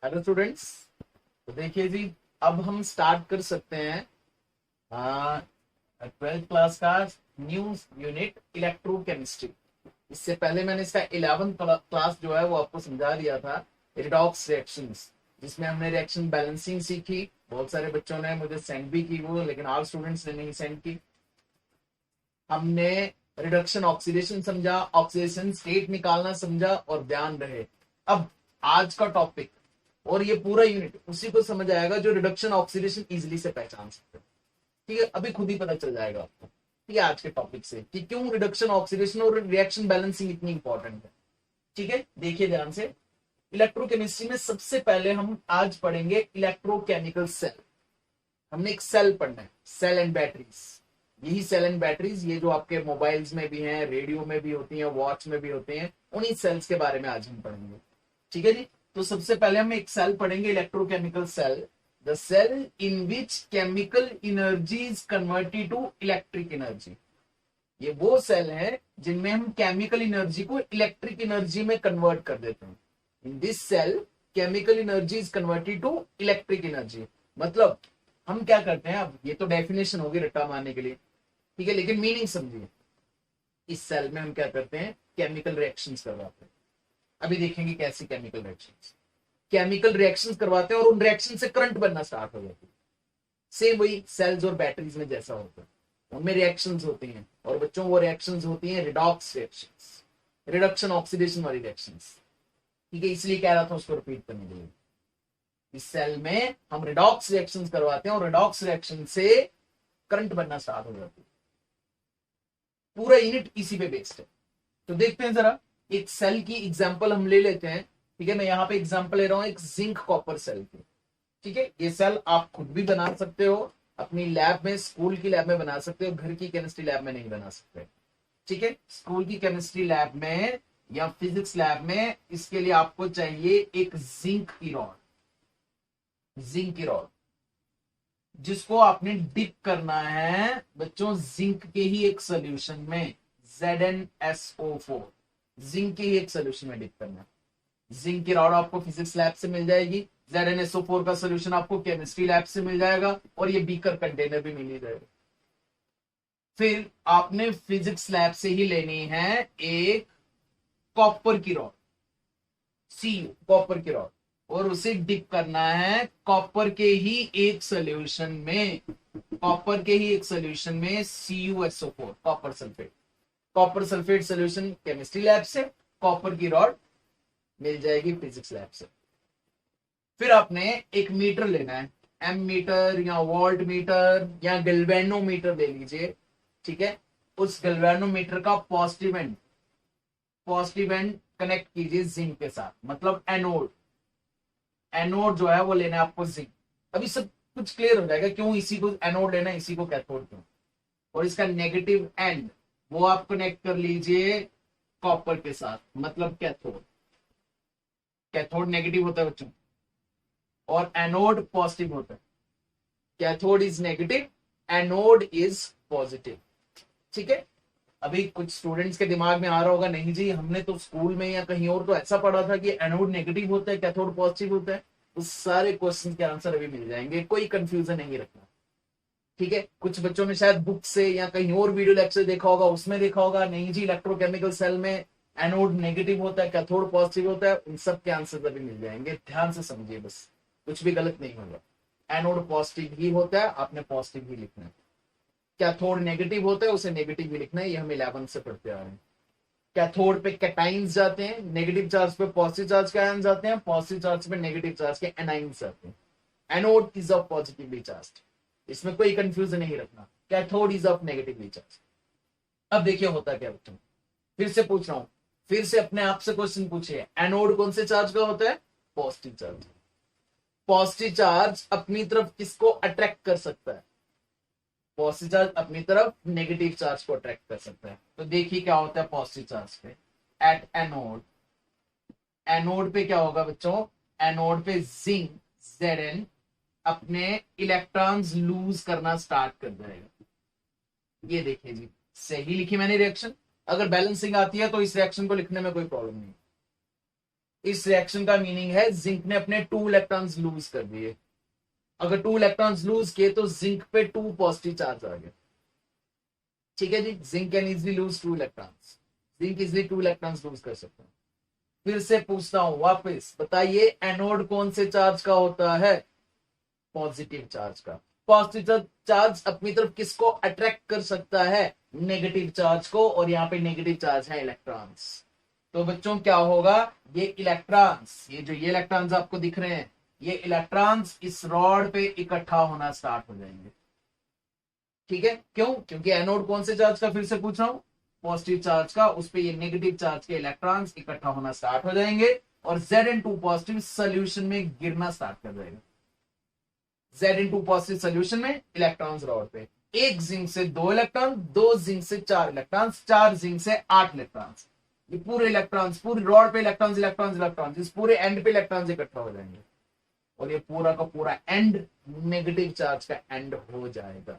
Hello students. तो देखिए जी, अब हम स्टार्ट कर सकते हैं 12th क्लास का न्यू यूनिट इलेक्ट्रोकेमिस्ट्री। इससे पहले मैंने इसका 11th क्लास जो है वो आपको समझा दिया था, रिडॉक्स रिएक्शंस, जिसमें हमने रिएक्शन बैलेंसिंग सीखी। बहुत सारे बच्चों ने मुझे सेंड भी की वो, लेकिन आल स्टूडेंट्स ने नहीं सेंड की। हमने रिडक्शन ऑक्सीडेशन समझा, ऑक्सीडेशन स्टेट निकालना समझा, और ध्यान रहे अब आज का टॉपिक और ये पूरा यूनिट उसी को समझ आएगा जो रिडक्शन ऑक्सीडेशन इजिली से पहचान सकते हैं। ठीक है, अभी खुद ही पता चल जाएगा आपको, ठीक है, आज के टॉपिक से कि क्यों रिडक्शन ऑक्सीडेशन और रिएक्शन बैलेंसिंग इतनी इंपॉर्टेंट है। ठीक है, देखिए ध्यान से। इलेक्ट्रोकेमिस्ट्री में सबसे पहले हम आज पढ़ेंगे इलेक्ट्रोकेमिकल सेल। हमने एक सेल पढ़ना है, सेल एंड बैटरीज। यही सेल एंड बैटरीज, ये जो आपके मोबाइल्स में भी हैं, रेडियो में भी होती हैं, वॉच में भी होते हैं, उन्हीं सेल्स के बारे में आज हम पढ़ेंगे। ठीक है जी। तो सबसे पहले हम एक सेल पढ़ेंगे, electrochemical cell. The cell in which chemical energy is converted to electric energy. ये वो सेल है जिनमें हम केमिकल एनर्जी को इलेक्ट्रिक एनर्जी में कन्वर्ट कर देते हैं। In this cell chemical energy is converted to electric energy. मतलब हम क्या करते हैं, अब ये तो डेफिनेशन होगी रट्टा मारने के लिए, ठीक है, लेकिन मीनिंग समझिए। इस सेल में हम क्या करते हैं, केमिकल रिएक्शंस करवाते हैं। अभी देखेंगे कैसी केमिकल रिएक्शंस। केमिकल रिएक्शंस करवाते हैं और उन रिएक्शन से करंट बनना स्टार्ट हो जाती है। सेम वही सेल्स और बैटरीज में जैसा होता है, उनमें रिएक्शंस होती हैं, और बच्चों वो रिएक्शंस होती हैं रिडॉक्स रिएक्शंस, रिडक्शन ऑक्सीडेशन वाली रिएक्शंस। ठीक है, इसलिए कह रहा था उसको रिपीट करने के लिए। इस सेल में हम रिडॉक्स रिएक्शंस करवाते हैं और रिडॉक्स रिएक्शन से करंट बनना स्टार्ट हो जाती है। पूरा यूनिट इसी पे बेस्ड है। तो देखते हैं जरा, एक सेल की एग्जांपल हम ले लेते हैं। ठीक है, मैं यहां पे एग्जांपल ले रहा हूं एक जिंक कॉपर सेल की। ठीक है, ये सेल आप खुद भी बना सकते हो, अपनी लैब में, स्कूल की लैब में बना सकते हो, घर की केमिस्ट्री लैब में नहीं बना सकते। ठीक है, स्कूल की केमिस्ट्री लैब में या फिजिक्स लैब में इसके लिए आपको चाहिए एक जिंक की रॉड। जिंक की रॉड जिसको आपने डिप करना है बच्चों जिंक के ही एक सोल्यूशन में, ZnSO4। जिंक के ही एक सोल्यूशन में डिप करना है। जिंक की रॉड आपको फिजिक्स लैब से मिल जाएगी, ZnSO4 का सोल्यूशन आपको केमिस्ट्री लैब से मिल जाएगा, और ये बीकर कंटेनर भी मिल ही जाएगा। फिर आपने फिजिक्स लैब से ही लेनी है एक कॉपर की रॉड, Cu, कॉपर की रॉड, और उसे डिप करना है कॉपर के ही एक सोल्यूशन में, कॉपर के ही एक सोल्यूशन में CuSO4, copper sulphate. Copper sulphate solution chemistry lab से, कॉपर की रॉड मिल जाएगी फिजिक्स लैब से। फिर आपने एक मीटर लेना है, एम मीटर या वोल्ट मीटर या गैल्वेनोमीटर ले लीजिए। ठीक है, उस गैल्वेनोमीटर का पॉजिटिव एंड कनेक्ट कीजिए जिंक के साथ, मतलब एनोड। एनोड जो है वो लेना है आपको जिंक। अभी सब कुछ क्लियर हो जाएगा क्यों इसी को एनोड लेना है, इसी को कैथोड क्यों। और इसका नेगेटिव एंड वो आप कनेक्ट कर लीजिए कॉपर के साथ, मतलब कैथोड। कैथोड नेगेटिव होता है बच्चों और एनोड पॉजिटिव होता है। Cathode is negative, anode is positive. ठीक है, अभी कुछ स्टूडेंट्स के दिमाग में आ रहा होगा, नहीं जी हमने तो स्कूल में या कहीं और तो ऐसा पढ़ा था कि एनोड नेगेटिव होता है, कैथोड पॉजिटिव होता है। उस सारे क्वेश्चन के आंसर अभी मिल जाएंगे, कोई कंफ्यूजन नहीं रखना। ठीक है, कुछ बच्चों ने शायद बुक से या कहीं और वीडियो लेक्चर देखा होगा, उसमें देखा होगा नहीं जी इलेक्ट्रोकेमिकल सेल में एनोड नेगेटिव होता है, कैथोड पॉजिटिव होता है। उन सब के आंसर अभी मिल जाएंगे, ध्यान से समझिए, बस कुछ भी गलत नहीं होगा। एनोड पॉजिटिव ही होता है, आपने पॉजिटिव ही लिखना है। कैथोड नेगेटिव होता है, उसे नेगेटिव भी लिखना है, ये हम 11 से पढ़ते आ रहे हैं। कैथोड पे कैटाइंस जाते हैं, नेगेटिव चार्ज पे पॉजिटिव चार्ज के आयन जाते हैं, पॉजिटिव चार्ज पे नेगेटिव चार्ज के एनाइंस जाते हैं। Anode is of positively charge, इसमें कोई कंफ्यूजन नहीं रखना। Cathode is of negatively charge. अब देखिए होता क्या बच्चों, फिर से पूछ रहा हूं, फिर से अपने आप से क्वेश्चन पूछिए, एनोड कौन से चार्ज का होता है, पॉजिटिव चार्ज। पॉजिटिव चार्ज अपनी तरफ किसको अट्रैक्ट कर सकता है, पॉजिटिव चार्ज अपनी तरफ नेगेटिव चार्ज को अट्रैक्ट कर सकता है। तो देखिए क्या होता है पॉजिटिव चार्ज पे, एट एनोड। एनोड पे क्या होगा बच्चों, एनोड पे जिंक Zn अपने इलेक्ट्रॉन्स लूज करना स्टार्ट कर जाएगा। ये देखिए जी, सही लिखी मैंने रिएक्शन। अगर बैलेंसिंग आती है तो इस रिएक्शन को लिखने में कोई प्रॉब्लम नहीं। इस रिएक्शन का मीनिंग है जिंक ने अपने 2 इलेक्ट्रॉन्स लूज कर दिए। अगर 2 इलेक्ट्रॉन्स लूज किए तो जिंक पे 2 पॉजिटिव चार्ज आ गए। ठीक है जी, zinc can easily lose 2 electrons, zinc easily 2 electrons lose कर सकते हैं। फिर से पूछता हूं वापस, बताइए एनोड कौन से चार्ज का होता है? पॉजिटिव चार्ज का। पॉजिटिव चार्ज अपनी तरफ किसको अट्रैक्ट कर सकता है? नेगेटिव चार्ज को, और यहाँ पे नेगेटिव चार्ज है इलेक्ट्रॉन्स। तो बच्चों क्या होगा, ये इलेक्ट्रॉन्स, ये जो ये इलेक्ट्रॉन्स आपको दिख रहे हैं, ये इलेक्ट्रॉन्स इस रॉड पे इकट्ठा होना स्टार्ट हो जाएंगे। ठीक है, क्यों? क्योंकि एनोड कौन से चार्ज का, फिर से पूछ रहा हूं, पॉजिटिव चार्ज का, उस पे ये नेगेटिव चार्ज के इलेक्ट्रॉन्स इकट्ठा होना स्टार्ट हो जाएंगे और Zn2 पॉजिटिव सोल्यूशन में गिरना स्टार्ट कर जाएगा। Zn2 पॉजिटिव सोल्यूशन में इलेक्ट्रॉन्स रॉड पे, एक जिंक से 2 इलेक्ट्रॉन, 2 जिंक से 4 इलेक्ट्रॉन, 4 जिंक से 8 इलेक्ट्रॉन। ये पूरे इलेक्ट्रॉन्स, पूरी रॉड पे इलेक्ट्रॉन्स इलेक्ट्रॉन्स इलेक्ट्रॉन्स, इस पूरे एंड पे इलेक्ट्रॉन्स इकट्ठा हो जाएंगे और ये पूरा का पूरा एंड नेगेटिव चार्ज का एंड हो जाएगा।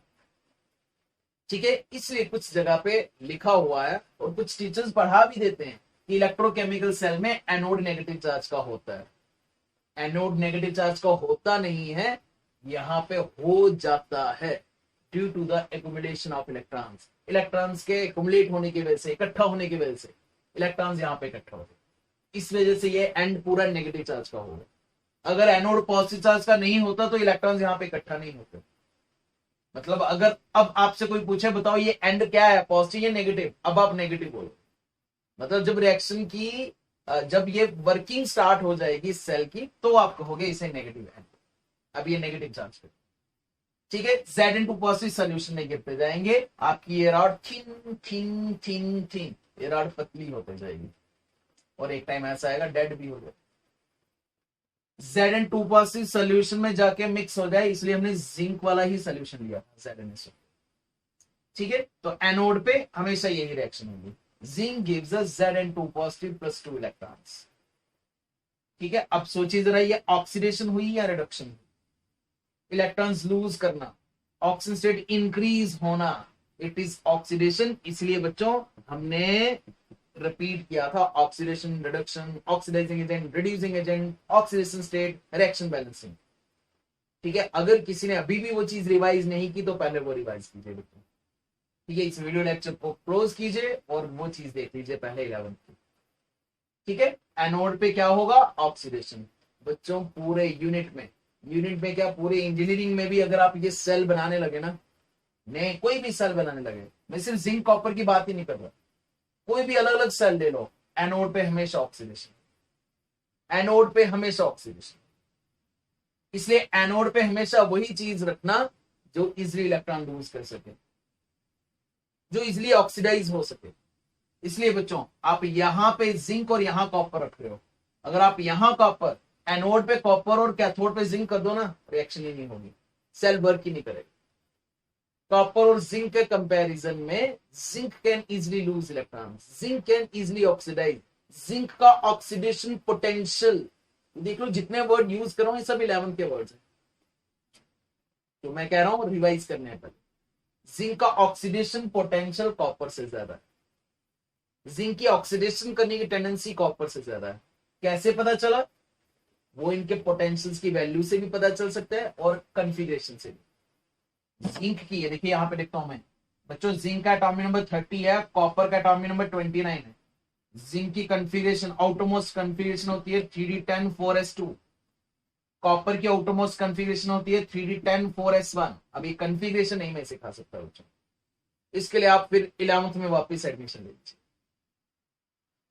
ठीक है, इसलिए कुछ जगह पे लिखा हुआ है और कुछ टीचर्स पढ़ा भी देते हैं कि इलेक्ट्रोकेमिकल सेल में एनोड नेगेटिव चार्ज का होता है। एनोड नेगेटिव चार्ज का होता नहीं है, यहां पे हो जाता है due to the accumulation of electrons. Electrons के एक्युमुलेट होने की वजह से, इकट्ठा होने की वजह से इलेक्ट्रॉन्स यहाँ पे इकट्ठा हो गए, इस वजह से ये एंड पूरा नेगेटिव चार्ज का होगा। अगर एनोड पॉजिटिव चार्ज का नहीं होता तो इलेक्ट्रॉन्स यहाँ पे इकट्ठा नहीं होते। मतलब अगर अब आपसे कोई पूछे बताओ ये एंड क्या है, पॉजिटिव या नेगेटिव, अब आप नेगेटिव बोलो, मतलब जब रिएक्शन की जब ये वर्किंग स्टार्ट हो जाएगी सेल की तो आप कहोगे इसे नेगेटिव एंड। अब ये नेगेटिव चार्ज पे, ठीक है, Zn2 पॉजिटिव सोल्यूशन में गिरते जाएंगे, आपकी ये rod thin thin thin thin, ये रॉड पतली होते जाएगी और एक टाइम ऐसा आएगा डेड भी हो जाए। Zn2 पॉजिटिव सोल्यूशन में जाके मिक्स हो जाए, इसलिए हमने जिंक वाला ही सोल्यूशन लिया ZnSO। ठीक है, तो एनोड पे हमेशा यही रिएक्शन होगी, zinc gives us Zn2 positive plus 2 electrons. ठीक है, अब सोचिए जरा, ये ऑक्सीडेशन हुई या रिडक्शन? इलेक्ट्रॉन्स लूज करना, ऑक्सीजन स्टेट इंक्रीज होना, इट इज ऑक्सीडेशन। इसलिए बच्चों हमने रिपीट किया था, oxidation, reduction, oxidising agent, reducing agent, oxidation state, reaction balancing. ठीक है, अगर किसी ने अभी भी वो चीज रिवाइज नहीं की तो पहले वो रिवाइज कीजिए बच्चों। ठीक है, इस वीडियो लेक्चर को क्लोज कीजिए और वो चीज देख लीजिए पहले 11th की। ठीक है, एनोड पे क्या होगा? ऑक्सीडेशन। बच्चों पूरे यूनिट में क्या, पूरे इंजीनियरिंग में भी अगर आप ये सेल बनाने लगे ना, नहीं कोई भी सेल बनाने लगे, मैं सिर्फ जिंक कॉपर की बात ही नहीं कर रहा, कोई भी अलग अलग सेल ले लो, एनोड पे हमेशा ऑक्सीडेशन, एनोड पे हमेशा ऑक्सीडेशन। इसलिए एनोड पे हमेशा वही चीज रखना जो इजिली इलेक्ट्रॉन लूज कर सके, जो इजिली ऑक्सीडाइज हो सके। इसलिए बच्चों आप यहां पे जिंक और यहां कॉपर रख रहे हो, अगर आप यहां कॉपर, एनोड पे कॉपर और कैथोड पे जिंक कर दो ना, रिएक्शन ही नहीं होगी, सेल वर्क ही नहीं करेगा। कॉपर और जिंक के कंपैरिजन में zinc can easily lose electron, zinc can easily oxidise, zinc का ऑक्सीडेशन पोटेंशियल, देख लो जितने वर्ड यूज कर रहा हूं ये सब 11th के वर्ड्स हैं, तो मैं कह रहा हूं रिवाइज करने हैं पहले। जिंक का ऑक्सीडेशन पोटेंशियल कॉपर से ज्यादा है, जिंक की ऑक्सीडेशन करने की टेंडेंसी कॉपर से ज्यादा है। कैसे पता चला? वो इनके पोटेंशियल्स की वैल्यू से भी पता चल सकता है और कॉन्फ़िगरेशन से भी। जिंक की है, देखिए यहां पे लिखता हूं मैं बच्चों, जिंक का एटॉमिक नंबर 30 है, कॉपर का एटॉमिक नंबर 29 है। जिंक की कॉन्फ़िगरेशन, आउटरमोस्ट कॉन्फ़िगरेशन होती है 3d10 4s2, कॉपर की आउटरमोस्ट कॉन्फ़िगरेशन होती है 3d10 4s1। अब ये कॉन्फ़िगरेशन नहीं मैं सिखा सकता बच्चों, इसके लिए आप फिर 11th में वापस एडमिशन ले लीजिए।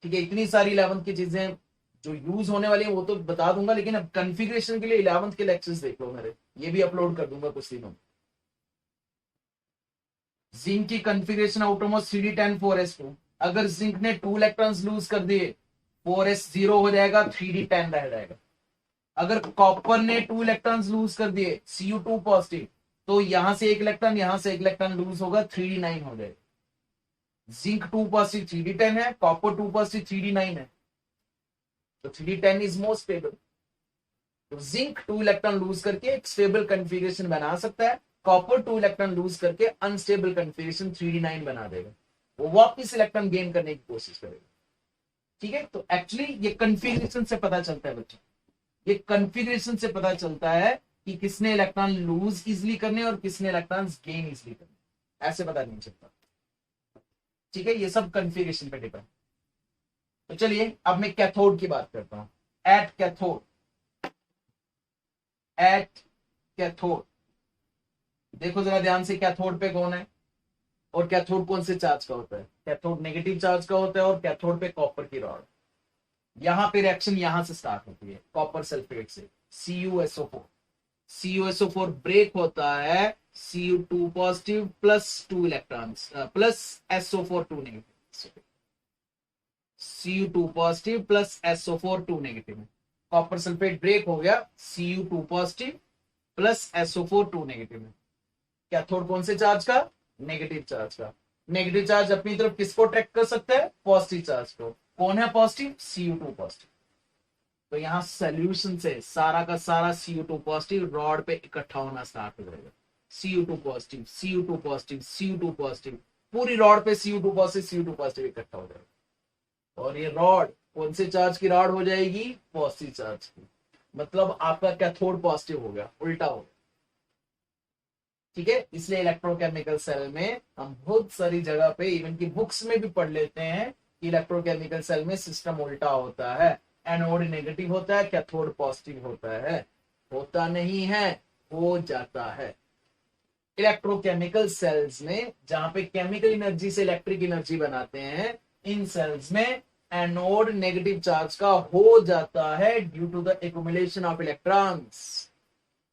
ठीक है, इतनी सारी 11th की चीजें जो यूज होने वाली है वो तो बता दूंगा, लेकिन अब कॉन्फ़िगरेशन के लिए 11th के लेक्चर्स देख लो मेरे, ये भी अपलोड कर दूंगा कुछ दिनों में। जिंक की कॉन्फ़िगरेशन आउटरमोस्ट 3d10 4s2, अगर जिंक ने 2 इलेक्ट्रॉन्स लूज कर दिए 4s 0 हो जाएगा, 3d10 रह जाएगा। अगर कॉपर ने 2 इलेक्ट्रॉन्स लूज कर दिए Cu2 पॉजिटिव, तो यहां से एक इलेक्ट्रॉन, यहां से एक इलेक्ट्रॉन लूज होगा, 3d9 हो जाएगा। जिंक 2 पॉजिटिव 3d10 है, कॉपर 2 पॉजिटिव 3d9 है, तो 3d10 इज मोर स्टेबल। तो जिंक 2 इलेक्ट्रॉन लूज करके एक स्टेबल कॉन्फ़िगरेशन बना सकता है, कॉपर 2 इलेक्ट्रॉन लूज करके अनस्टेबल कॉन्फ़िगरेशन 3d9 बना देगा, वो वापस इलेक्ट्रॉन गेन करने की कोशिश करेगा। ठीक है, तो एक्चुअली ये कन्फिग्रेशन से पता चलता है बच्चों, ये कन्फिग्रेशन से पता चलता है कि किसने इलेक्ट्रॉन लूज इजिली करने और किसने इलेक्ट्रॉन गेन इजिली करने, ऐसे पता नहीं चलता। ठीक है, ये सब कन्फिग्रेशन पे डिपेंड। तो चलिए अब मैं कैथोड की बात करता हूं। एट कैथोड, एट कैथोड देखो जरा ध्यान से, कैथोड पे कौन है और कैथोड कौन से चार्ज का होता है? कैथोड नेगेटिव चार्ज का होता है और कैथोड पे कॉपर की रॉड। यहां पे रिएक्शन यहां से स्टार्ट होती है कॉपर सल्फेट से, CuSO4। CuSO4 ब्रेक होता है Cu2 positive plus 2 electrons plus SO4 2 negative, Cu2 positive plus SO4 2 negative. Copper sulphate break हो गया, Cu2 positive plus SO4 2 negative है। कैथोड कौन से चार्ज का? नेगेटिव चार्ज का। नेगेटिव चार्ज अपनी तरफ किसको अट्रैक्ट कर सकता है? पॉजिटिव चार्ज को। कौन है पॉजिटिव? Cu2 positive. तो यहां सोल्यूशन से सारा का सारा Cu2 पॉजिटिव रॉड पे इकट्ठा होना स्टार्ट हो जाएगा। Cu2 positive, Cu2 positive, Cu2 positive, पूरी रॉड पे Cu2 पॉजिटिव, Cu2 पॉजिटिव इकट्ठा हो जाएगा। और ये रॉड कौन से चार्ज की रॉड हो जाएगी? पॉजिटिव चार्ज की। मतलब आपका कैथोड पॉजिटिव हो गया, उल्टा हो गया। ठीक है, इसलिए इलेक्ट्रोकेमिकल सेल में हम बहुत सारी जगह पे इवन की बुक्स में भी पढ़ लेते हैं कि इलेक्ट्रोकेमिकल सेल में सिस्टम उल्टा होता है, एनोड नेगेटिव होता है, कैथोड पॉजिटिव होता है। होता नहीं है, हो जाता है। इलेक्ट्रोकेमिकल सेल्स में जहां पे केमिकल एनर्जी से इलेक्ट्रिक एनर्जी बनाते हैं, इन सेल्स में एनोड नेगेटिव चार्ज का हो जाता है due to the accumulation of electrons,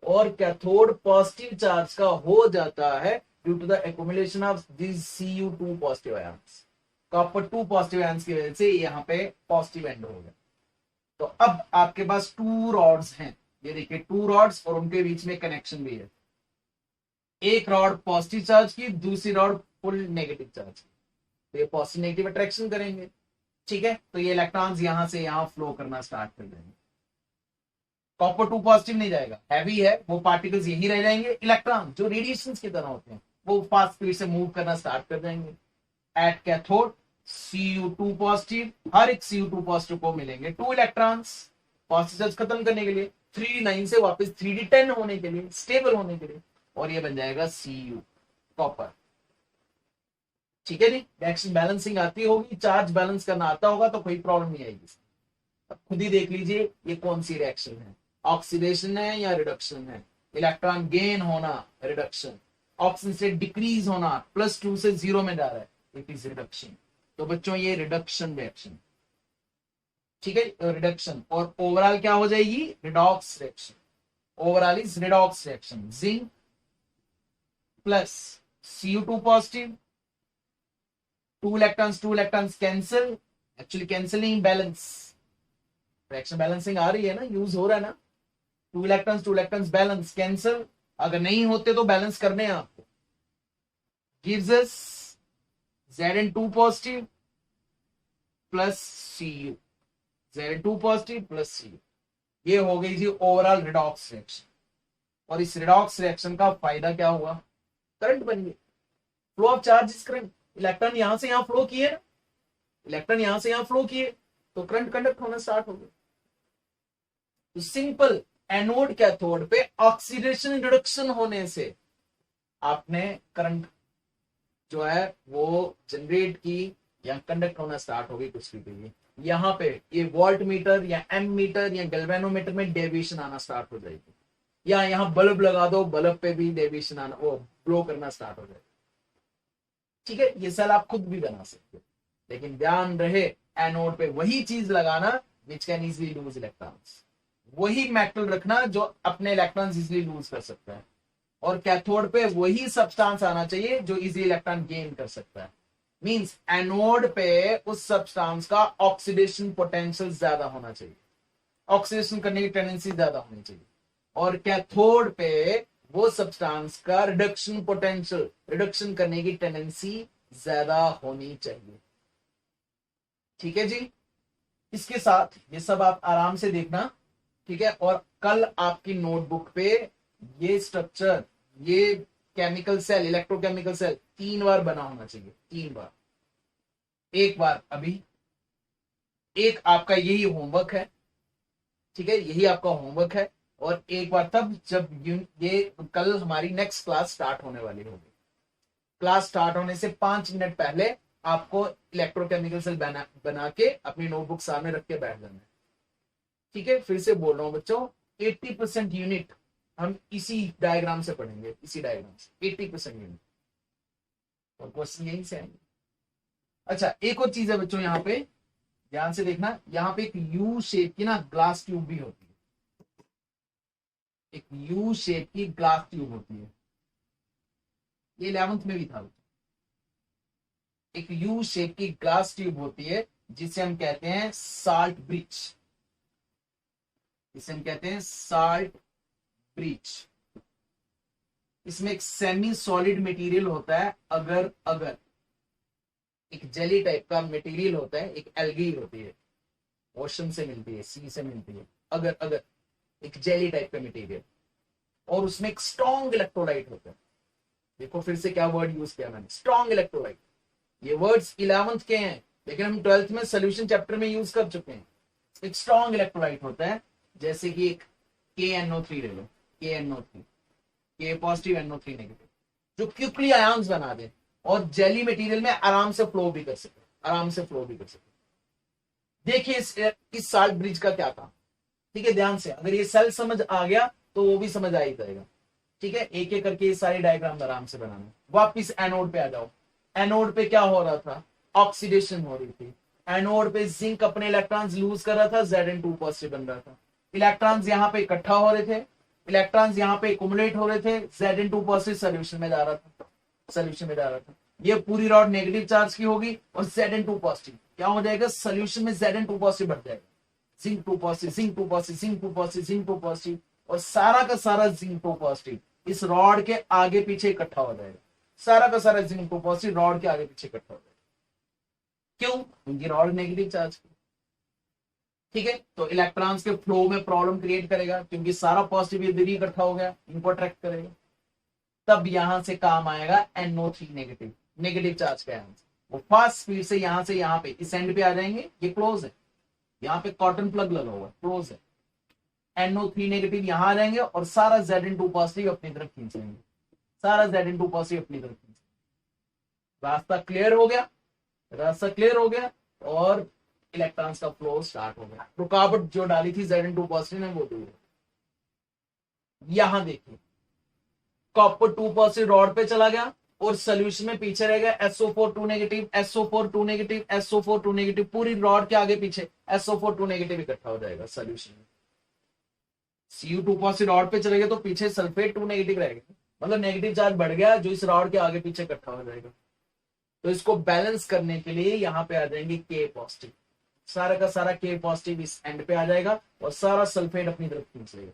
और कैथोड पॉजिटिव चार्ज का हो जाता है due to the accumulation of this Cu2 positive ions. Copper 2 positive ions की वजह से यहाँ पे पॉजिटिव एंड हो गया। तो अब आपके पास 2 रॉड्स हैं, ये देखिए 2 रॉड्स और उनके बीच में कनेक्शन भी है। एक रॉड पॉजिटिव चार्ज की, दूसरी रॉड फुल नेगेटिव चार्ज की, तो ये पॉजिटिव नेगेटिव अट्रैक्शन करेंगे। ठीक है, तो ये इलेक्ट्रॉन्स यहां से यहां फ्लो करना स्टार्ट कर देंगे। कॉपर 2 पॉजिटिव नहीं जाएगा, हैवी है, वो पार्टिकल्स यही रह जाएंगे। इलेक्ट्रॉन जो रेडिएशन की तरह होते हैं वो फास्ट स्पीड से मूव करना स्टार्ट कर जाएंगे। एट कैथोड Cu2 पॉजिटिव, हर एक Cu2 पॉजिटिव को मिलेंगे 2 इलेक्ट्रॉन्स पॉजिटिव चार्ज खत्म करने के लिए, 3D9 से वापस 3D10 होने के लिए, स्टेबल होने के लिए, और ये बन जाएगा Cu कॉपर। ठीक है जी, रिएक्शन बैलेंसिंग आती होगी, चार्ज बैलेंस करना आता होगा तो कोई प्रॉब्लम नहीं आएगी। अब खुद ही देख लीजिए ये कौन सी रिएक्शन है, ऑक्सीडेशन है या रिडक्शन है? इलेक्ट्रॉन गेन होना रिडक्शन, ऑक्सीजन से डिक्रीज होना +2 से 0 में जा रहा है, इट इज रिडक्शन। तो बच्चों ये रिडक्शन रिएक्शन। ठीक है, रिडक्शन। और ओवरऑल क्या हो जाएगी? Redox reaction. Overall is redox reaction. Zinc plus Cu2 positive, 2 electrons cancel, actually cancelling balance, reaction balancing आ रही है ना, यूज हो रहा है ना। 2 इलेक्ट्रॉन्स बैलेंस कैंसिल, अगर नहीं होते तो बैलेंस करने हैं आपको। Gives us Zn2 positive plus Cu, Zn2 positive plus Cu। ये हो गई जी ओवरऑल रिडॉक्स रिएक्शन। और इस रिडॉक्स रिएक्शन का फायदा क्या हुआ? करंट बन गई, flow of charge is current. Electron यहां से यहां फ्लो किए ना, इलेक्ट्रॉन यहां से यहां फ्लो किए तो करंट कंडक्ट होना स्टार्ट हो गया। तो सिंपल एनोड कैथोड पे ऑक्सीडेशन रिडक्शन होने से आपने करंट जो है वो जनरेट की या कंडक्ट होना स्टार्ट हो गई कुछ भी के लिए। यहाँ पे ये वोल्ट मीटर या एम मीटर या गैल्वेनोमीटर में डेविएशन आना स्टार्ट हो जाएगी, या यहाँ बल्ब लगा दो, बल्ब पे भी डेविएशन आना, वो ब्लो करना स्टार्ट हो जाएगा। ठीक है, ये सेल आप खुद भी बना सकते हो, लेकिन ध्यान रहे एनोड पे वही चीज लगाना which can easily loose electrons, वही मेटल रखना जो अपने इलेक्ट्रॉन्स इजिली लूज कर सकता है, और कैथोड पे वही सब्सटेंस आना चाहिए जो इजिली इलेक्ट्रॉन गेन कर सकता है। मींस एनोड पे उस सब्सटेंस का ऑक्सीडेशन पोटेंशियल ज्यादा होना चाहिए, ऑक्सीडेशन करने की टेंडेंसी ज्यादा होनी चाहिए, और कैथोड पे वो सब्सटेंस का रिडक्शन पोटेंशियल, रिडक्शन करने की टेंडेंसी ज्यादा होनी चाहिए। ठीक है जी, इसके साथ ये सब आप आराम से देखना। ठीक है, और कल आपकी नोटबुक पे ये स्ट्रक्चर, ये केमिकल सेल, इलेक्ट्रोकेमिकल सेल 3 बार बना होना चाहिए, 3 बार। एक बार अभी, एक आपका यही होमवर्क है, ठीक है, यही आपका होमवर्क है। और एक बार तब जब ये कल हमारी नेक्स्ट क्लास स्टार्ट होने वाली होगी, क्लास स्टार्ट होने से 5 मिनट पहले आपको इलेक्ट्रोकेमिकल सेल बना के अपनी नोटबुक सामने रख के बैठ जाना है, ठीक है। फिर से बोल रहा हूं बच्चों, 80% यूनिट हम इसी डायग्राम से पढ़ेंगे, इसी डायग्राम से 80% यूनिट, और क्वेश्चन यहीं से आएंगे। अच्छा, एक और चीज है बच्चों, यहाँ पे ध्यान से देखना, यहाँ पे एक यू शेप की ना ग्लास ट्यूब भी होती है, एक यू शेप की ग्लास ट्यूब होती है, ये 11th में भी था। एक यू शेप की ग्लास ट्यूब होती है जिसे हम कहते हैं साल्ट ब्रिज, इसे हम कहते हैं साल्ट ब्रिज। इसमें एक सेमी सॉलिड मटेरियल होता है, अगर अगर एक जेली टाइप का मटेरियल होता है, एक एल्गी होती है, ओशन से मिलती है, सी से मिलती है, अगर अगर एक जेली टाइप का मटेरियल, और उसमें एक स्ट्रॉन्ग इलेक्ट्रोलाइट होता है। देखो फिर से क्या वर्ड यूज किया मैंने, स्ट्रॉन्ग इलेक्ट्रोलाइट। ये वर्ड्स 11th के हैं, लेकिन हम 12th में सोल्यूशन चैप्टर में यूज कर चुके हैं। एक स्ट्रॉन्ग इलेक्ट्रोलाइट होता है, जैसे कि एक KNO3 ले लो, KNO3, K positive NO3 negative, जो क्विकली आयंस बना दे और जेली मटेरियल में आराम से फ्लो भी कर सके, आराम से फ्लो भी कर सके। देखिए इस साल्ट ब्रिज का क्या काम, ठीक है, ध्यान से, अगर ये सेल समझ आ गया तो वो भी समझ आ ही जाएगा, ठीक है। एक एक करके ये सारी डायग्राम आराम से बनाना। वापिस एनोड पे आ जाओ। एनोड पे क्या हो रहा था, ऑक्सीडेशन हो रही थी। एनोड पे जिंक अपने इलेक्ट्रॉन्स लूज कर रहा था, Zn2 पॉजिटिव बन रहा था। इलेक्ट्रॉन्स यहाँ पे इकट्ठा हो रहे थे, इलेक्ट्रॉन्स यहाँ पे एक्युमुलेट हो रहे थे, Zn2 पॉजिटिव सोल्यूशन में जा रहा था, सोल्यूशन में जा रहा था। ये पूरी रॉड नेगेटिव चार्ज की होगी और Zn2 पॉजिटिव क्या हो जाएगा, सोल्यूशन में Zn2 पॉजिटिव बढ़ जाएगा, zinc 2 positive, zinc 2 positive, zinc 2 positive, zinc 2 positive, और सारा का सारा जिंक 2 पॉजिटिव इस रॉड के आगे पीछे इकट्ठा हो जाएगा। सारा का सारा जिंक 2 पॉजिटिव रॉड के आगे पीछे इकट्ठा हो जाएगा। क्यों, क्योंकि रॉड नेगेटिव चार्ज की, ठीक है। तो इलेक्ट्रॉन्स के फ्लो में प्रॉब्लम क्रिएट करेगा, क्योंकि सारा पॉजिटिव इधर ही इकट्ठा हो गया, इनको अट्रैक्ट करेगा। तब यहां से काम आएगा NO3 नेगेटिव, नेगेटिव चार्ज का आंसर। वो फास्ट स्पीड से यहां पे इस एंड पे आ जाएंगे। ये क्लोज है, यहाँ पे कॉटन प्लग लगा हुआ है, क्लोज है। NO3 नेगेटिव यहां आ जाएंगे और सारा Zn2 पॉजिटिव अपनी तरफ खींच लेंगे, सारा Zn2 पॉजिटिव अपनी तरफ खींच। रास्ता क्लियर हो गया, रास्ता क्लियर हो गया, और इलेक्ट्रॉन्स का फ्लो स्टार्ट हो गया। रुकावट जो डाली थी Zn2 पॉजिटिव ने वो दूर। यहां देखिए, कॉपर 2 पॉजिटिव रॉड पे चला गया और सोल्यूशन में पीछे रह गया SO4 2 negative, SO4 2 negative, SO4 2 negative, पूरी रॉड के आगे पीछे SO4 2 नेगेटिव इकट्ठा हो जाएगा सोल्यूशन में। Cu2 पॉजिटिव रॉड पे चले गए तो पीछे सल्फेट 2 नेगेटिव रहेगा, मतलब नेगेटिव चार्ज बढ़ गया जो इस रॉड के आगे पीछे इकट्ठा हो जाएगा। तो इसको बैलेंस करने के लिए यहाँ पे आ जाएंगे K पॉजिटिव, सारा का सारा K पॉजिटिव इस एंड पे आ जाएगा और सारा सल्फेट अपनी तरफ खींच लेगा,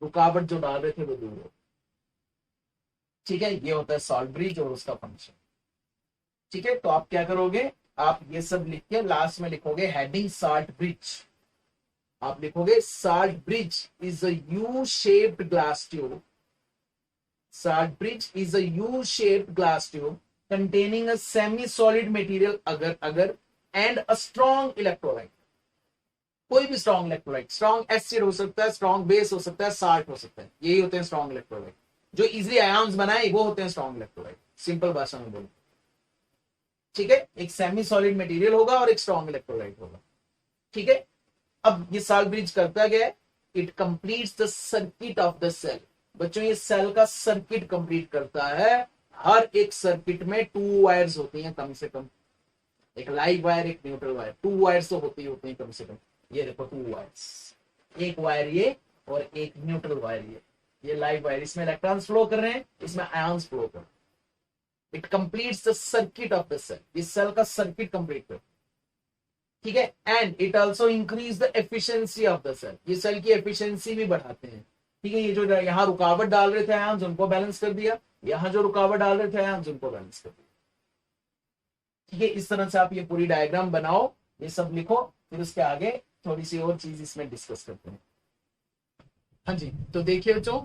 रुकावट जो डाल रहे थे वो दूर हो। ठीक है, ये होता है साल्ट ब्रिज और उसका फंक्शन। ठीक है, तो आप क्या करोगे, आप ये सब लिख के लास्ट में लिखोगे हेडिंग साल्ट ब्रिज। आप लिखोगे salt bridge is a U shaped glass tube, salt bridge is a U shaped glass tube containing a semi-solid material अगर and a strong electrolyte। कोई भी स्ट्रॉन्ग इलेक्ट्रोलाइट, स्ट्रॉन्ग एसिड हो सकता है, strong base हो सकता है, साल्ट हो सकता है, यही होते हैं स्ट्रॉन्ग इलेक्ट्रोलाइट। जो इजीली आयंस बनाए वो होते हैं स्ट्रॉन्ग इलेक्ट्रोलाइट, सिंपल भाषा में बोलो। ठीक है, एक सेमी सॉलिड मटेरियल होगा और एक स्ट्रॉन्ग इलेक्ट्रोलाइट होगा। ठीक है, अब ये साल्ट ब्रिज करता क्या है, it completes the circuit of the cell. बच्चों ये सेल का सर्किट कंप्लीट करता है। हर एक सर्किट में 2 वायर्स होती हैं कम से कम, एक लाइव वायर एक न्यूट्रल वायर, 2 वायर्स तो होती हैं कम से कम। ये देखो 2 वायर्स, एक वायर ये और एक न्यूट्रल वायर ये लाइव वायर, इसमें इलेक्ट्रॉन्स फ्लो कर रहे हैं, इसमें आयंस फ्लो कर रहे हैं। It completes the circuit of the cell, इस सेल का सर्किट कंप्लीट कर। ठीक है, and it also increase the efficiency of the cell, ये सेल की एफिशिएंसी भी बढ़ाते हैं। ठीक है, ये जो यहाँ रुकावट डाल रहे थे आयंस उनको बैलेंस कर दिया, यहां जो रुकावट डाल रहे थे आयंस उनको बैलेंस कर दिया। ठीक है, इस तरह से आप ये पूरी डायग्राम बनाओ, ये सब लिखो, फिर उसके आगे थोड़ी सी और चीज इसमें डिस्कस करते हैं। हाँ जी, तो देखिए बच्चों,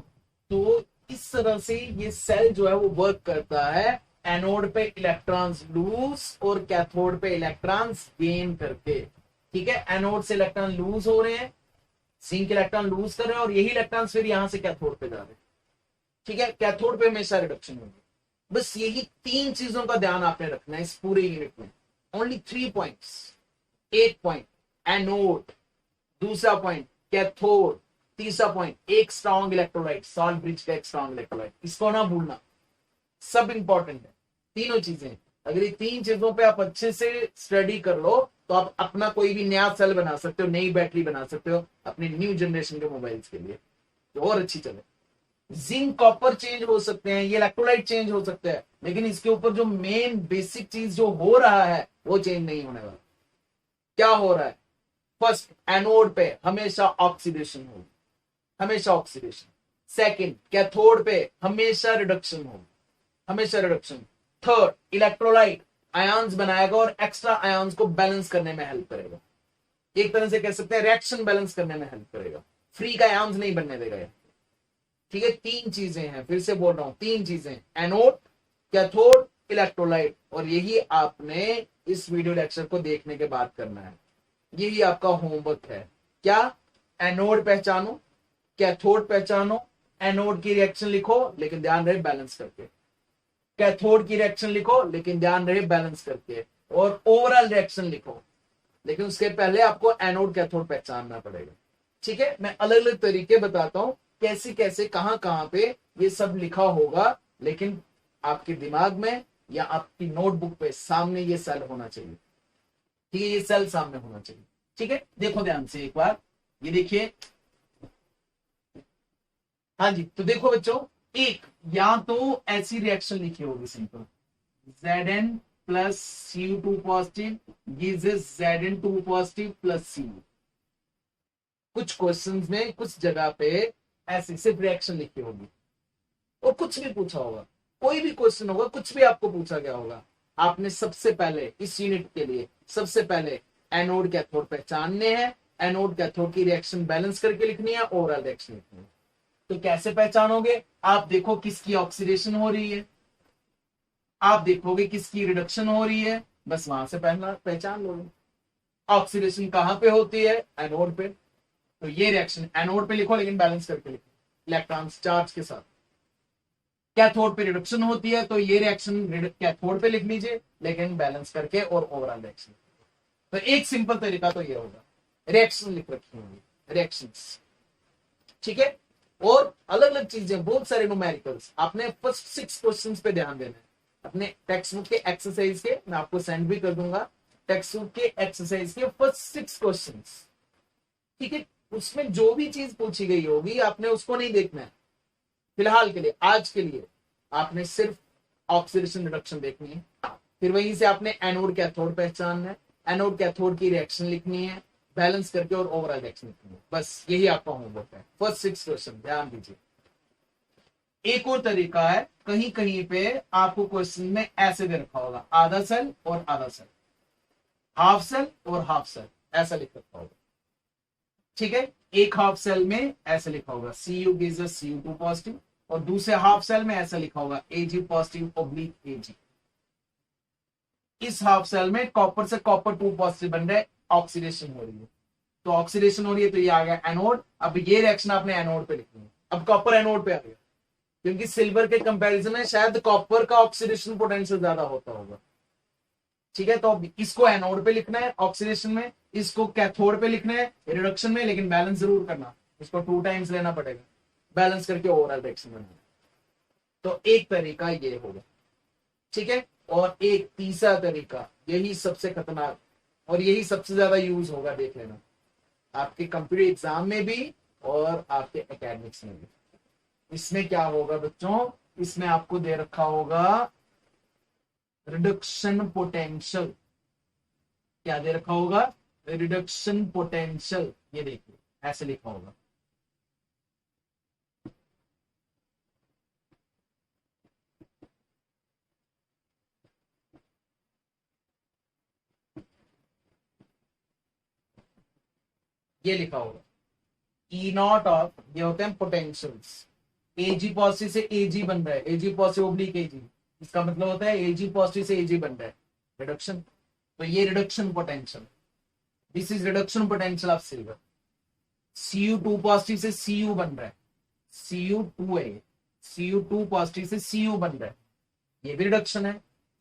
तो इस तरह से ये सेल जो है वो वर्क करता है, एनोड पे इलेक्ट्रॉन्स लूज और कैथोड पे इलेक्ट्रॉन्स गेन करके। ठीक है, एनोड से इलेक्ट्रॉन लूज हो रहे हैं, जिंक इलेक्ट्रॉन लूज कर रहे हैं और यही इलेक्ट्रॉन फिर यहां से कैथोड पे जा रहे हैं। ठीक है, कैथोड पे हमेशा रिडक्शन होगी। बस यही 3 चीजों का ध्यान आपने रखना है इस पूरे यूनिट में। Only 3 points. एक पॉइंट एनोड, दूसरा पॉइंट कैथोड, तीसरा पॉइंट एक स्ट्रॉन्ग इलेक्ट्रोलाइट, सॉल्ट ब्रिज का एक स्ट्रॉन्ग इलेक्ट्रोलाइट। इसको ना भूलना, सब इंपॉर्टेंट है, तीनों चीजें। अगर ये 3 चीजों पे आप अच्छे से स्टडी कर लो तो आप अपना कोई भी नया सेल बना सकते हो, नई बैटरी बना सकते हो अपने न्यू जनरेशन के मोबाइल्स के लिए जो और अच्छी चले। जिंक कॉपर चेंज हो सकते हैं, ये इलेक्ट्रोलाइट चेंज हो सकते हैं, लेकिन इसके ऊपर जो मेन बेसिक चीज जो हो रहा है वो चेंज नहीं होने वाला। क्या हो रहा है? फर्स्ट, एनोड पे हमेशा ऑक्सीडेशन होगी, हमेशा ऑक्सीडेशन। सेकंड, कैथोड पे हमेशा रिडक्शन होगी, हमेशा रिडक्शन। थर्ड, इलेक्ट्रोलाइट आयंस बनाएगा और एक्स्ट्रा आयंस को बैलेंस करने में हेल्प करेगा। एक तरह से कह सकते हैं रिएक्शन बैलेंस करने में हेल्प करेगा, फ्री का आयंस नहीं बनने देगा ये। ठीक है, 3 चीजें हैं, फिर से बोल रहा हूं 3 चीजें, एनोड, कैथोड, इलेक्ट्रोलाइट। और यही आपने इस वीडियो लेक्चर को देखने के बाद करना है, यही आपका होमवर्क है। क्या? एनोड पहचानो, कैथोड पहचानो, एनोड की रिएक्शन लिखो लेकिन ध्यान रहे बैलेंस करके, कैथोड की रिएक्शन लिखो लेकिन ध्यान रहे बैलेंस करके, और ओवरऑल रिएक्शन लिखो, लेकिन उसके पहले आपको एनोड कैथोड पहचानना पड़ेगा। ठीक है, मैं अलग अलग तरीके बताता हूं कैसे कैसे कहां कहां पे ये सब लिखा होगा, लेकिन आपके दिमाग में या आपकी नोटबुक पे सामने ये सेल होना चाहिए। ठीक है, ये सेल सामने होना चाहिए। ठीक है, देखो ध्यान से एक बार, ये देखिए। हाँ जी, तो देखो बच्चों, एक या तो ऐसी रिएक्शन लिखी होगी simple, Zn plus Cu2 positive gives Zn2 positive plus Cu। कुछ क्वेश्चंस में कुछ जगह पे ऐसी सिर्फ रिएक्शन लिखी होगी और कुछ भी पूछा होगा, कोई भी क्वेश्चन होगा, कुछ भी आपको पूछा गया होगा, आपने सबसे पहले इस यूनिट के लिए सबसे पहले एनोड कैथोड पहचानने हैं, एनोड कैथोड की रिएक्शन बैलेंस करके लिखनी है, ओवरऑल रिएक्शन लिखनी है। तो कैसे पहचानोगे? आप देखो किसकी ऑक्सीडेशन हो रही है, आप देखोगे किसकी रिडक्शन हो रही है, बस वहां से पहला पहचान लोगे। ऑक्सीडेशन कहां पे होती है? एनोड पे। तो ये रिएक्शन एनोड पे लिखो लेकिन बैलेंस करके लिखो, इलेक्ट्रॉन्स चार्ज के साथ। कैथोड पे रिडक्शन होती है तो ये रिएक्शन कैथोड पे लिख लीजिए लेकिन बैलेंस करके, और ओवरऑल रिएक्शन। तो एक सिंपल तरीका तो ये होगा, रिएक्शन लिख रखी होंगी, रिएक्शंस। ठीक है, और अलग अलग चीजें, बहुत सारे न्यूमेरिकल्स आपने फर्स्ट 6 क्वेश्चंस पे ध्यान देना है। अपने टेक्स्ट बुक के एक्सरसाइज के, मैं आपको सेंड भी कर दूंगा, टेक्स्ट बुक के एक्सरसाइज के फर्स्ट 6 क्वेश्चंस। ठीक है, उसमें जो भी चीज पूछी गई होगी आपने उसको नहीं देखना है फिलहाल के लिए, आज के लिए आपने सिर्फ ऑक्सीडेशन रिडक्शन देखनी है। फिर वहीं से आपने एनोड कैथोड पहचानना है, एनोड कैथोड की रिएक्शन लिखनी है, बैलेंस करके, और ओवरऑल रिएक्शन लिखनी है। बस यही आपका होमवर्क है, फर्स्ट 6 क्वेश्चन ध्यान दीजिए। एक और तरीका है, कहीं कहीं पे आपको क्वेश्चन में ऐसे दे रखा होगा, आधा सेल और आधा सेल, हाफ सेल और हाफ सेल, ऐसा लिख रखा होगा। ठीक है, एक हाफ सेल में ऐसा लिखा होगा Cu gives us Cu2 positive, और दूसरे हाफ सेल में ऐसा लिखा होगा Ag पॉजिटिव ऑब्लिक Ag। इस हाफ सेल में कॉपर से कॉपर 2 पॉजिटिव बन रहा है, ऑक्सीडेशन हो रही है, तो ऑक्सीडेशन हो रही है तो ये आ गया एनोड। अब ये रिएक्शन आपने एनोड पे लिखनी है, अब कॉपर एनोड पे आ गया, क्योंकि सिल्वर के कंपैरिजन में शायद कॉपर का ऑक्सीडेशन पोटेंशियल ज्यादा होता होगा। ठीक है, तो अब इसको एनोड पे लिखना है ऑक्सीडेशन में, इसको कैथोड पे लिखना है रिडक्शन में, लेकिन बैलेंस जरूर करना, इसको 2 टाइम्स लेना पड़ेगा, बैलेंस करके ओवरऑल रिएक्शन बनाना। तो एक तरीका ये होगा। ठीक है, और एक तीसरा तरीका, यही सबसे खतरनाक और यही सबसे ज्यादा यूज होगा, देख लेना आपके कंप्यूटर एग्जाम में भी और आपके एकेडमिक्स में भी। इसमें क्या होगा बच्चों, इसमें आपको दे रखा होगा रिडक्शन पोटेंशियल। क्या दे रखा होगा? Reduction potential. ये देखिए ऐसे लिखा होगा, ये लिखा होगा ई नॉट ऑफ, ये होते हैं पोटेंशियल्स। एजी पॉजिटिव से एजी बन रहा है, एजी पॉजिटिव ओब्लिक एजी, इसका मतलब होता है एजी पॉजिटिव से एजी बन रहा है, रिडक्शन। तो ये reduction potential. This is reduction potential of silver. Cu2 positive से Cu बन रहा है, Cu2 है, Cu2 पॉजिटिव से Cu बन रहा है, ये भी रिडक्शन है।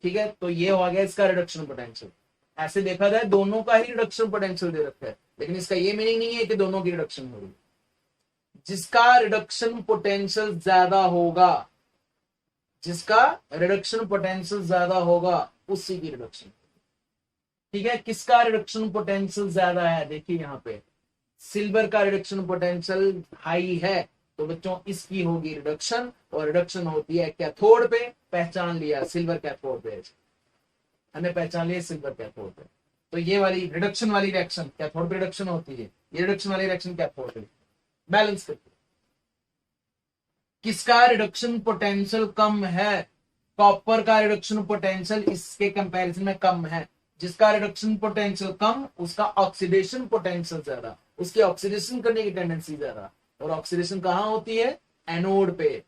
ठीक है, तो ये हो गया इसका रिडक्शन पोटेंशियल। ऐसे देखा जाए दोनों का ही रिडक्शन पोटेंशियल दे रखा है, लेकिन इसका ये मीनिंग नहीं है कि दोनों की रिडक्शन हो रही है। जिसका रिडक्शन पोटेंशियल ज्यादा होगा, जिसका रिडक्शन पोटेंशियल ज्यादा होगा उसी की रिडक्शन। ठीक है, किसका रिडक्शन पोटेंशियल ज्यादा है, देखिए यहाँ पे सिल्वर का रिडक्शन पोटेंशियल हाई है, तो बच्चों इसकी होगी रिडक्शन, और रिडक्शन होती है कैथोड पे। पहचान लिया सिल्वर कैथोड पे, हमने पहचान लिया सिल्वर कैथोड पे। तो ये वाली रिडक्शन वाली रिएक्शन कैथोड पे रिडक्शन होती है, ये रिडक्शन वाली रिएक्शन कैथोड पे। बैलेंस करके किसका रिडक्शन पोटेंशियल कम है, कॉपर का रिडक्शन पोटेंशियल इसके कंपैरिजन में कम है। जिसका रिडक्शन पोटेंशियल कम, उसका ऑक्सीडेशन पोटेंशियल ज्यादा, उसकी ऑक्सीडेशन करने की टेंडेंसी ज्यादा। और ऑक्सीडेशन कहां होती है, एनोड पे।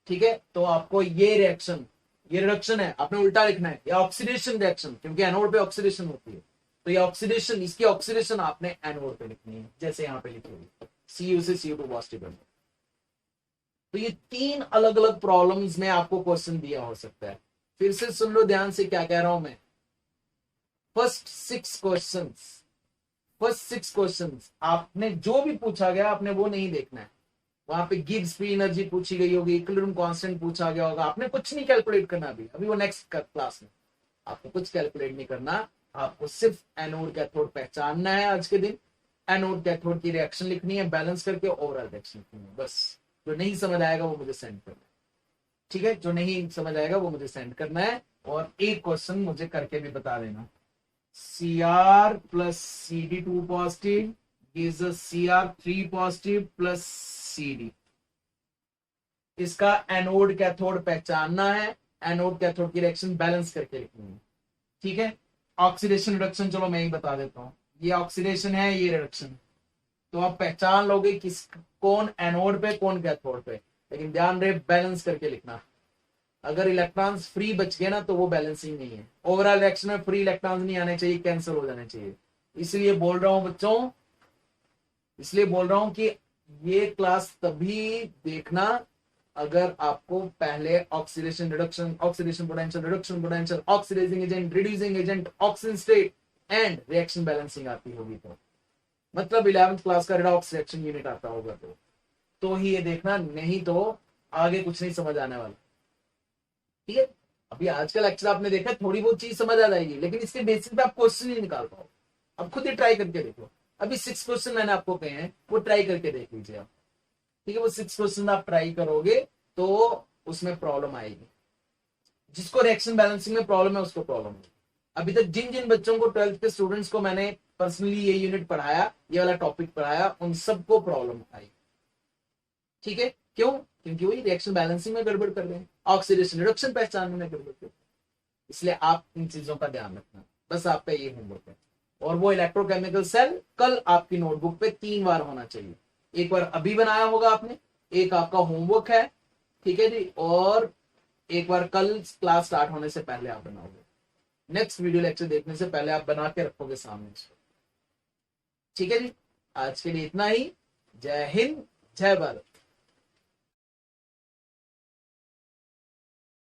ठीक है, तो आपको ये रिएक्शन, ये रिडक्शन है, आपने उल्टा लिखना है, या ऑक्सीडेशन रिएक्शन, क्योंकि एनोड पे ऑक्सीडेशन होती है। तो ये ऑक्सीडेशन, इसकी ऑक्सीडेशन आपने एनोड पे लिखनी है, जैसे यहां पे लिखी हुई Cu से Cu2 पॉजिटिव। तो ये तीन अलग अलग प्रॉब्लम्स में आपको क्वेश्चन दिया हो सकता है। फिर से सुन लो ध्यान से क्या कह रहा हूं मैं। फर्स्ट सिक्स क्वेश्चंस आपने जो भी पूछा गया आपने वो नहीं देखना है। वहां पे गिब्स फ्री एनर्जी पूछी गई होगी, इक्विलिब्रियम कांस्टेंट पूछा गया होगा, आपने कुछ नहीं कैलकुलेट करना अभी वो नेक्स्ट क्लास में आपको कुछ कैलकुलेट नहीं करना। आपको सिर्फ एनोड कैथोड पहचानना है आज के दिन, एनोड कैथोड की रिएक्शन लिखनी है, बैलेंस करके ओवरऑल रिएक्शन लिखनी है बस। जो नहीं समझ आएगा वो मुझे सेंड करना है। ठीक है, जो नहीं समझ आएगा वो मुझे सेंड करना है, और एक क्वेश्चन मुझे करके भी बता देना। Cr plus Cd2 positive gives us Cr3 positive plus Cd। इसका एनोड कैथोड पहचानना है, एनोड कैथोड की रिएक्शन बैलेंस करके लिखनी है। ठीक है, ऑक्सीडेशन रिडक्शन चलो मैं ही बता देता हूं, ये ऑक्सीडेशन है, ये रिडक्शन। तो आप पहचान लोगे किस, कौन एनोड पे कौन कैथोड पे, लेकिन ध्यान रहे बैलेंस करके लिखना। अगर इलेक्ट्रॉन्स फ्री बच गए ना तो वो बैलेंसिंग नहीं है। ओवरऑल रिएक्शन में फ्री इलेक्ट्रॉन्स नहीं आने चाहिए, कैंसिल हो जाने चाहिए। इसलिए बोल रहा हूं बच्चों, इसलिए बोल रहा हूं कि ये क्लास तभी देखना अगर आपको पहले oxidation reduction, oxidation potential, reduction potential, oxidising agent, reducing agent, oxygen state and reaction balancing आती होगी। तो मतलब 11th क्लास का रिडॉक्स रिएक्शन यूनिट आता होगा तो ही ये देखना, नहीं तो आगे कुछ नहीं समझ आने वाला। ठीक है, अभी आज का लेक्चर आपने देखा, थोड़ी बहुत चीज समझ आ जाएगी, लेकिन इसके बेसिस पे आप क्वेश्चन नहीं निकाल पाओ। अब खुद ही ट्राई करके देखो। अभी 6 क्वेश्चन मैंने आपको कहे हैं, वो ट्राई करके देख लीजिए आप। ठीक है, वो 6 क्वेश्चन आप ट्राई करोगे तो उसमें प्रॉब्लम आएगी। जिसको रिएक्शन बैलेंसिंग में प्रॉब्लम है उसको प्रॉब्लम है। अभी तक जिन जिन बच्चों को 12th के स्टूडेंट्स को मैंने पर्सनली ये यूनिट पढ़ाया, ये वाला टॉपिक पढ़ाया, उन सबको प्रॉब्लम आई। ठीक है, क्यों? क्योंकि वही रिएक्शन बैलेंसिंग में गड़बड़ कर रहे हैं, ऑक्सीडेशन रिडक्शन पहचानने में गड़बड़ कर रहे हैं। इसलिए आप इन चीजों का ध्यान रखना, बस आप पे ये होमवर्क है। और वो इलेक्ट्रोकेमिकल सेल कल आपकी नोटबुक पे 3 बार होना चाहिए। एक बार अभी बनाया होगा आपने, एक आपका होमवर्क है, ठीक है जी, और एक बार कल क्लास स्टार्ट होने से पहले आप बनाओगे। नेक्स्ट वीडियो लेक्चर देखने से पहले आप बना के रखोगे सामने इसको। ठीक है जी, आज के लिए इतना ही। जय हिंद, जय भारत।